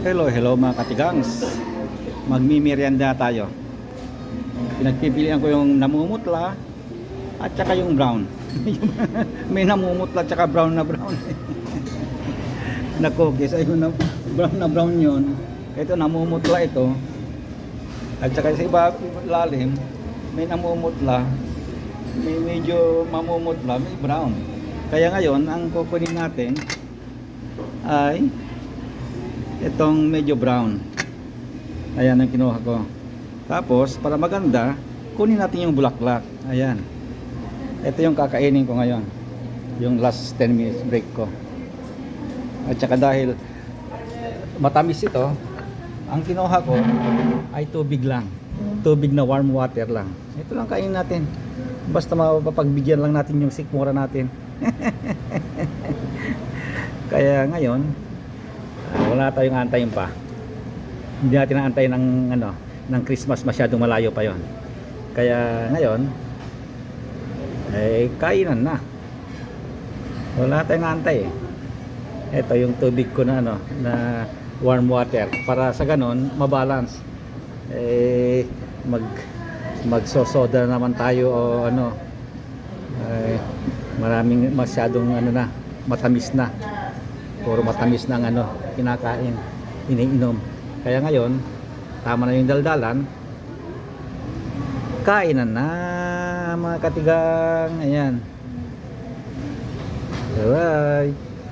Hello mga katigangs. Magmimerienda tayo. Pinagpipilian ko yung namumutla at saka yung brown. May namumutla at saka brown na brown. Na cookies. Ayun na brown yun. Ito namumutla ito. At saka sa iba lalim, may namumutla. May medyo mamumutla, may brown. Kaya ngayon, ang kukunin natin ay itong medyo brown. Ayan ang kinuha ko. Tapos para maganda, kunin natin yung bulaklak. Ayan. Ito yung kakainin ko ngayon. Yung last 10 minutes break ko. At saka dahil matamis ito, ang kinuha ko ay tubig lang. Tubig na warm water lang. Ito lang kainin natin. Basta mapapagbigyan lang natin yung sikmura natin. Kaya ngayon, wala tayong antayin pa. Hindi natin aantayin ng Christmas, masyadong malayo pa 'yon. Kaya ngayon kainan na. Wala tayong antay. Ito yung tubig ko na na warm water para sa ganon mabalance. Magsosoda naman tayo o maraming masyadong matamis na. Puro matamis na kinakain, iniinom. Kaya ngayon, tama na yung daldalan. Kainan na mga katigang. Ayan. Bye.